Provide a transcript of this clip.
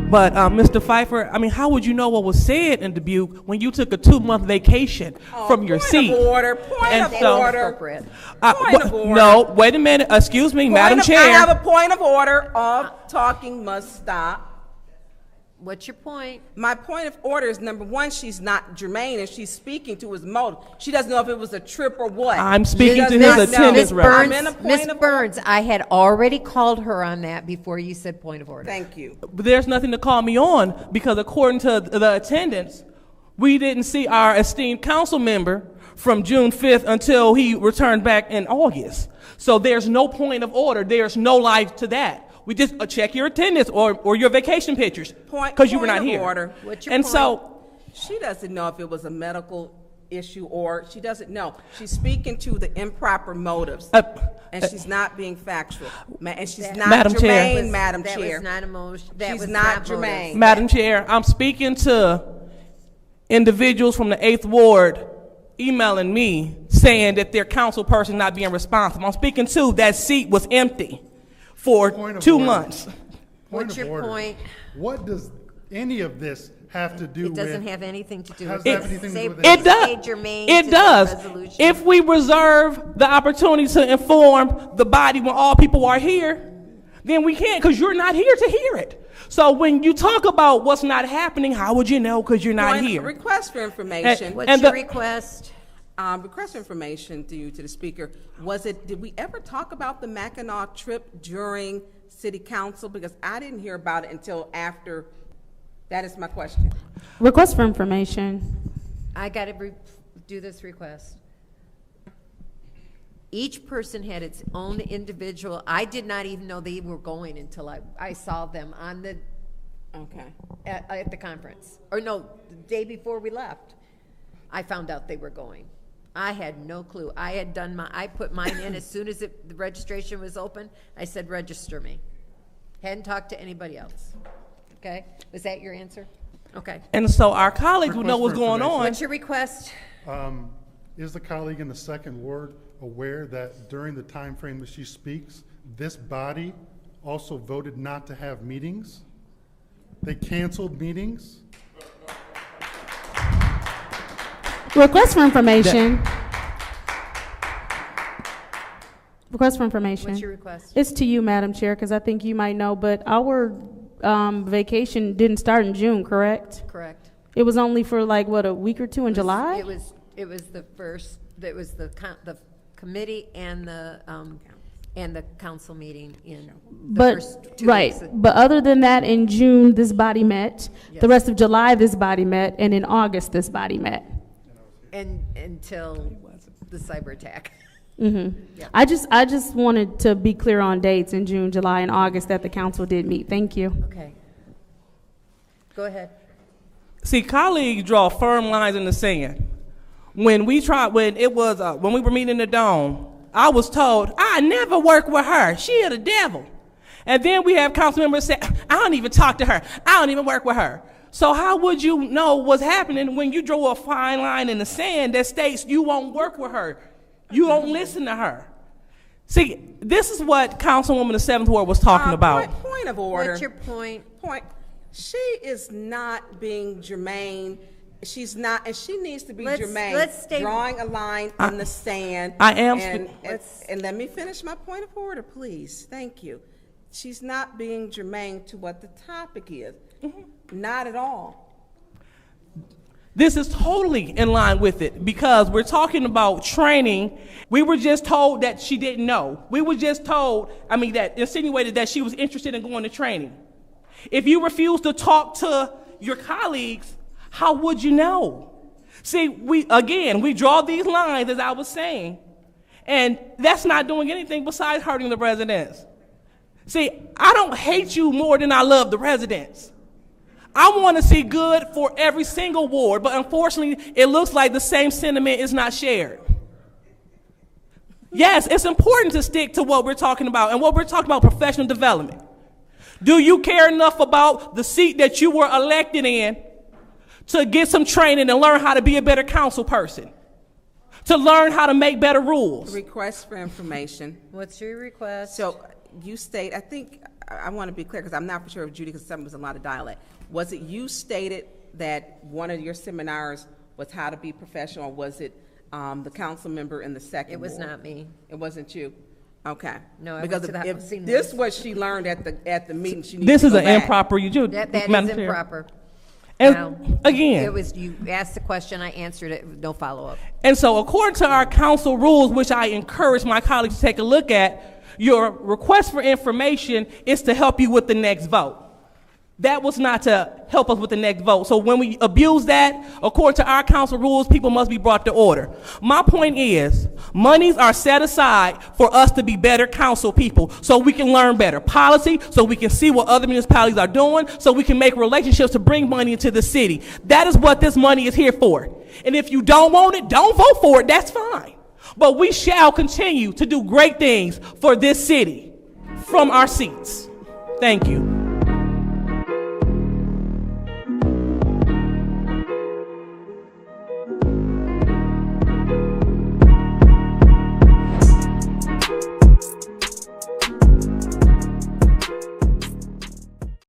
But Mr. Pfeiffer, I mean, how would you know what was said in Dubuque when you took a 2-month vacation from your seat? Point of order. Point of order. No, wait a minute. Excuse me, Madam Chair. I have a point of order. All talking must stop. What's your point? My point of order is, number one, she's not germane, and she's speaking to his motive. She doesn't know if it was a trip or what. I'm speaking to his attendance record. Miss Burns, I had already called her on that before you said point of order. Thank you. But there's nothing to call me on, because according to the attendance, we didn't see our esteemed council member from June 5th until he returned back in August. So there's no point of order. There's no life to that. We just check your attendance or your vacation pictures because you were not here. Order. What's your and point? So she doesn't know if it was a medical issue or she doesn't know. She's speaking to the improper motives, and she's not being factual. And she's not Madam germane, Chair. Madam That Chair. was not emotion. That She's was not germane. Madam Chair, I'm speaking to individuals from the 8th Ward emailing me saying that their council person not being responsive. I'm speaking to that seat was empty for 2 months. What's your point? What does any of this have to do with? It doesn't have anything to do with It does. It does. If we reserve the opportunity to inform the body when all people are here, then we can't, because you're not here to hear it. So when you talk about what's not happening, how would you know? Because you're not here. Request for information. What's your request? Request for information to the speaker. Did we ever talk about the Mackinac trip during City Council? Because I didn't hear about it until after. That is my question. Request for information. I got to do this request. Each person had its own individual. I did not even know they were going until I saw them on the at the conference. Or no, the day before we left, I found out they were going. I had no clue. I put mine in as soon as the registration was open. I said, register me. Hadn't talked to anybody else. Okay? Was that your answer? Okay. And so our colleagues who know what's going on. What's your request? Is the colleague in the 2nd Ward aware that during the time frame that she speaks, this body also voted not to have meetings? They canceled meetings? Request for information. Request for information. What's your request? It's to you, Madam Chair, because I think you might know, but our vacation didn't start in June, correct? Correct. It was only for like, what, a week or two in July? It was the first, it was the committee and the council meeting in the first 2 weeks. But other than that, in June, this body met. Yes. The rest of July, this body met. And in August, this body met. And until the cyber attack. Mm-hmm. Yeah. I just wanted to be clear on dates in June, July, and August that the council did meet. Thank you. Okay. Go ahead. See, colleagues draw firm lines in the sand. When we were meeting in the Dome, I was told, I never work with her. She is the devil. And then we have council members say, I don't even talk to her. I don't even work with her. So how would you know what's happening when you draw a fine line in the sand that states you won't work with her? You don't listen to her. See, this is what Councilwoman the 7th Ward was talking about. Point of order. What's your point? She is not being germane. She's not, and she needs to be germane. Let's stay drawing a line in the sand. I am. And let me finish my point of order, please. Thank you. She's not being germane to what the topic is. Mm-hmm. Not at all. This is totally in line with it because we're talking about training. We were just told that she didn't know. We were just told, that insinuated that she was interested in going to training. If you refuse to talk to your colleagues, how would you know? See, we draw these lines, as I was saying, and that's not doing anything besides hurting the residents. See, I don't hate you more than I love the residents. I want to see good for every single ward, but unfortunately, it looks like the same sentiment is not shared. Yes, it's important to stick to what we're talking about, and what we're talking about, professional development. Do you care enough about the seat that you were elected in to get some training and learn how to be a better council person? To learn how to make better rules? Request for information. What's your request? So you state, I think I want to be clear, because I'm not for sure if Judy, because some was a lot of dialect. Was it you stated that one of your seminars was how to be professional, or was it the council member in the second It was ward? not me. It wasn't you? Okay. No, I because went to the if I've seen this this. what she learned at the meeting, she needs This to is go an back. improper, That Madam is Chair. improper. And Now, again, It was, you asked the question, I answered it, no follow-up. and so according to our council rules, which I encourage my colleagues to take a look at, your request for information is to help you with the next vote. That was not to help us with the next vote. So when we abuse that, according to our council rules, people must be brought to order. My point is, monies are set aside for us to be better council people, so we can learn better policy, so we can see what other municipalities are doing, so we can make relationships to bring money into the city. That is what this money is here for. And if you don't want it, don't vote for it, that's fine. But we shall continue to do great things for this city from our seats. Thank you.